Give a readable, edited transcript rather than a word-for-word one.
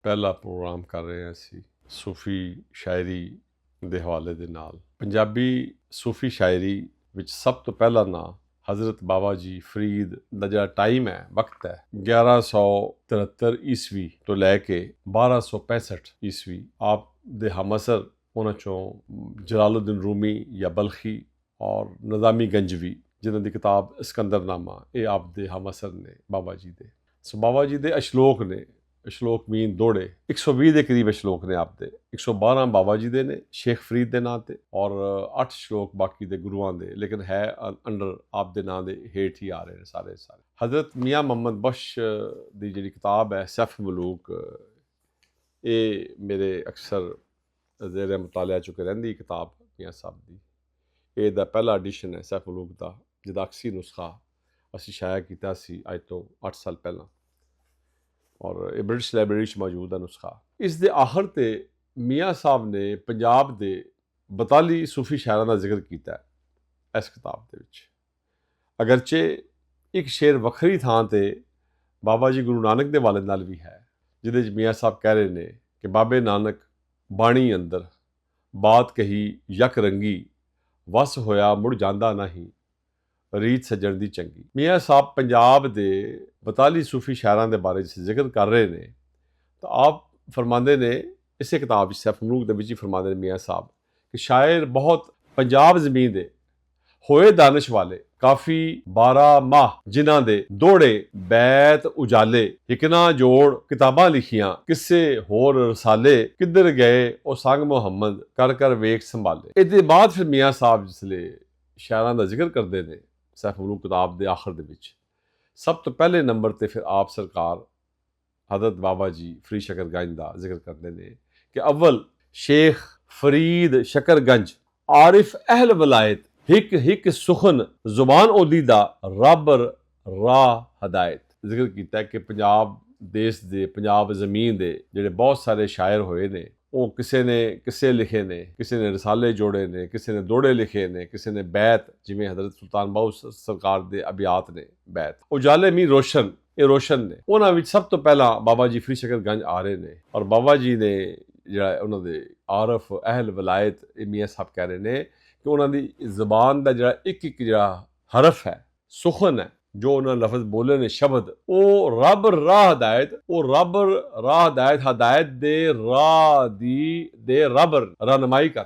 ਪਹਿਲਾ ਪ੍ਰੋਗਰਾਮ ਕਰ ਰਹੇ ਹਾਂ ਅਸੀਂ ਸੂਫੀ ਸ਼ਾਇਰੀ ਦੇ ਹਵਾਲੇ ਦੇ ਨਾਲ। ਪੰਜਾਬੀ ਸੂਫੀ ਸ਼ਾਇਰੀ ਵਿੱਚ ਸਭ ਤੋਂ ਪਹਿਲਾ ਨਾਂ ਹਜ਼ਰਤ ਬਾਬਾ ਜੀ ਫਰੀਦ ਦਾ ਜਿਹੜਾ ਟਾਈਮ ਹੈ, ਵਕਤ ਹੈ, 1173 ਈਸਵੀ ਤੋਂ ਲੈ ਕੇ 1265 ਈਸਵੀ। ਆਪ ਦੇ ਹਮਅਸਰ ਉਹਨਾਂ ਚੋਂ ਜਲਾਲੁद्दीन रूमी ਜਾਂ ਬਲਖੀ ਔਰ ਨਿਜ਼ਾਮੀ ਗੰਜਵੀ, ਜਿਨ੍ਹਾਂ ਦੀ ਕਿਤਾਬ ਸਿਕੰਦਰਨਾਮਾ, ਇਹ ਆਪ ਦੇ ਹਮਅਸਰ ਨੇ ਬਾਬਾ ਜੀ ਦੇ। ਸੋ ਬਾਬਾ ਜੀ ਦੇ ਅਸ਼ਲੋਕ ਨੇ, ਅਸ਼ਲੋਕ ਮੀਨ ਦੋੜੇ, 120 ਦੇ ਕਰੀਬ ਅਸ਼ਲੋਕ ਨੇ ਆਪ ਦੇ। 112 ਬਾਬਾ ਜੀ ਦੇ ਨੇ ਸ਼ੇਖ ਫਰੀਦ ਦੇ ਨਾਂ ਤੇ, ਔਰ 8 ਸ਼ਲੋਕ ਬਾਕੀ ਦੇ ਗੁਰੂਆਂ ਦੇ, ਲੇਕਿਨ ਹੈ ਅੰਡਰ ਆਪ ਦੇ ਨਾਂ ਦੇ ਹੇਠ ਹੀ ਆ ਰਹੇ ਨੇ ਸਾਰੇ। ਹਜ਼ਰਤ ਮੀਆਂ ਮੁਹੰਮਦ ਬਖਸ਼ ਦੀ ਜਿਹੜੀ ਕਿਤਾਬ ਹੈ ਸੈਫ ਮਲੂਕ, ਇਹ ਮੇਰੇ ਅਕਸਰ ਜ਼ੇਰ ਮੁਤਾਲਿਆ ਚੁੱਕੇ ਰਹਿੰਦੀ ਕਿਤਾਬ ਮੀਆਂ ਸਾਹਿਬ ਦੀ। ਇਹ ਦਾ ਪਹਿਲਾ ਐਡੀਸ਼ਨ ਹੈ ਸੈਫ ਮਲੂਕ ਦਾ, ਜਿਹਦਾ ਅਕਸੀ ਨੁਸਖਾ ਅਸੀਂ ਸ਼ਾਇਆ ਕੀਤਾ ਸੀ ਅੱਜ ਤੋਂ 8 ਸਾਲ ਪਹਿਲਾਂ, ਔਰ ਇਹ ਬ੍ਰਿਟਿਸ਼ ਲਾਇਬ੍ਰੇਰੀ 'ਚ ਮੌਜੂਦ ਹੈ ਨੁਸਖਾ। ਇਸ ਦੇ ਆਖਰ 'ਤੇ ਮੀਆਂ ਸਾਹਿਬ ਨੇ ਪੰਜਾਬ ਦੇ 42 ਸੂਫੀ ਸ਼ਾਇਰਾਂ ਦਾ ਜ਼ਿਕਰ ਕੀਤਾ ਹੈ ਇਸ ਕਿਤਾਬ ਦੇ ਵਿੱਚ। ਅਗਰਚੇ ਇੱਕ ਸ਼ੇਰ ਵੱਖਰੀ ਥਾਂ 'ਤੇ ਬਾਬਾ ਜੀ ਗੁਰੂ ਨਾਨਕ ਦੇ ਵਾਲਿਦ ਨਾਲ ਵੀ ਹੈ, ਜਿਹਦੇ 'ਚ ਮੀਆਂ ਸਾਹਿਬ ਕਹਿ ਰਹੇ ਨੇ ਕਿ ਬਾਬੇ ਨਾਨਕ ਬਾਣੀ ਅੰਦਰ ਬਾਤ ਕਹੀ ਯਕ ਰੰਗੀ, ਵਸ ਹੋਇਆ ਮੁੜ ਜਾਂਦਾ ਨਹੀਂ, ਰੀਤ ਸੱਜਣ ਦੀ ਚੰਗੀ। ਮੀਆਂ ਸਾਹਿਬ ਪੰਜਾਬ ਦੇ 42 ਸੂਫੀ ਸ਼ਾਇਰਾਂ ਦੇ ਬਾਰੇ ਜ਼ਿਕਰ ਕਰ ਰਹੇ ਨੇ, ਤਾਂ ਆਪ ਫਰਮਾਉਂਦੇ ਨੇ ਇਸੇ ਕਿਤਾਬ ਵਿੱਚ ਸੈਫ ਮਲੂਕ ਦੇ ਵਿੱਚ ਹੀ ਫਰਮਾਉਂਦੇ ਨੇ ਮੀਆਂ ਸਾਹਿਬ ਕਿ ਸ਼ਾਇਰ ਬਹੁਤ ਪੰਜਾਬ ਜ਼ਮੀਨ ਦੇ ਹੋਏ ਦਾਨਿਸ਼ ਵਾਲੇ, ਕਾਫੀ 12 ਮਾਹ ਜਿਨ੍ਹਾਂ ਦੇ ਦੋੜੇ ਬੈਤ ਉਜਾਲੇ, ਹਿਕਨਾ ਜੋੜ ਕਿਤਾਬਾਂ ਲਿਖੀਆਂ, ਕਿਸੇ ਹੋਰ ਰਸਾਲੇ, ਕਿੱਧਰ ਗਏ ਉਹ ਸੰਗ ਮੁਹੰਮਦ, ਕਰ ਕਰ ਵੇਖ ਸੰਭਾਲੇ। ਇਹਦੇ ਬਾਅਦ ਫਿਰ ਮੀਆਂ ਸਾਹਿਬ ਜਿਸਲੇ ਸ਼ਾਇਰਾਂ ਦਾ ਜ਼ਿਕਰ ਕਰਦੇ ਨੇ ਸੈਫ ਮਲੂਕ ਕਿਤਾਬ ਦੇ ਆਖਰ ਦੇ ਵਿੱਚ, ਸਭ ਤੋਂ ਪਹਿਲੇ ਨੰਬਰ ਤੇ ਫਿਰ ਆਪ ਸਰਕਾਰ ਹਜ਼ਰਤ ਬਾਬਾ ਜੀ ਫਰੀਦ शकरगंज ਦਾ ਜ਼ਿਕਰ ਕਰਦੇ ਨੇ ਕਿ ਅਵਲ ਸ਼ੇਖ ਫਰੀਦ शकरगंज, ਆਰਿਫ ਅਹਿਲ ਵਲਾਇਤ, ਹਿਕ ਹਿਕ ਸੁਖਨ ਜ਼ੁਬਾਨ ਉਹਦੀ ਦਾ, ਰੱਬ ਰਾਹ ਹਦਾਇਤ। ਜ਼ਿਕਰ ਕੀਤਾ ਕਿ ਪੰਜਾਬ ਦੇਸ਼ ਦੇ, ਪੰਜਾਬ ਜ਼ਮੀਨ ਦੇ ਜਿਹੜੇ ਬਹੁਤ ਸਾਰੇ ਸ਼ਾਇਰ ਹੋਏ ਨੇ, ਉਹ ਕਿਸੇ ਨੇ ਕਿੱਸੇ ਲਿਖੇ ਨੇ, ਕਿਸੇ ਨੇ ਰਸਾਲੇ ਜੋੜੇ ਨੇ, ਕਿਸੇ ਨੇ ਦੋੜੇ ਲਿਖੇ ਨੇ, ਕਿਸੇ ਨੇ ਬੈਤ, ਜਿਵੇਂ ਹਜ਼ਰਤ ਸੁਲਤਾਨ ਬਾਹੂ ਸਰਕਾਰ ਦੇ ਅਬਿਆਤ ਨੇ ਬੈਤ। ਉਜਾਲੇ ਮੀ ਰੋਸ਼ਨ, ਇਹ ਰੋਸ਼ਨ ਨੇ। ਉਹਨਾਂ ਵਿੱਚ ਸਭ ਤੋਂ ਪਹਿਲਾਂ ਬਾਬਾ ਜੀ ਫਰੀਦ शकरगंज ਆ ਰਹੇ ਨੇ, ਔਰ ਬਾਬਾ ਜੀ ਨੇ ਜਿਹੜਾ ਉਹਨਾਂ ਦੇ ਆਰਫ ਅਹਿਲ ਵਲਾਇਤ, ਇਹ ਮੀਆਂ ਸਾਹਿਬ ਕਹਿ ਰਹੇ ਨੇ ਕਿ ਉਹਨਾਂ ਦੀ ਜ਼ਬਾਨ ਦਾ ਜਿਹੜਾ ਇੱਕ ਜਿਹੜਾ ਹਰਫ ਹੈ, ਸੁਖਨ ਹੈ, ਜੋ ਉਹਨਾਂ ਲਫ਼ਜ਼ ਬੋਲੇ ਨੇ ਸ਼ਬਦ, ਉਹ ਰੱਬ ਰਾਹ ਹਦਾਇਤ, ਉਹ ਰੱਬ ਰਾਹ ਹਦਾਇਤ, ਹਦਾਇਤ ਦੇ ਰਾਹ ਦੀ ਦੇ ਰੱਬ ਰਹਿਨਮਾਈ ਕਰ।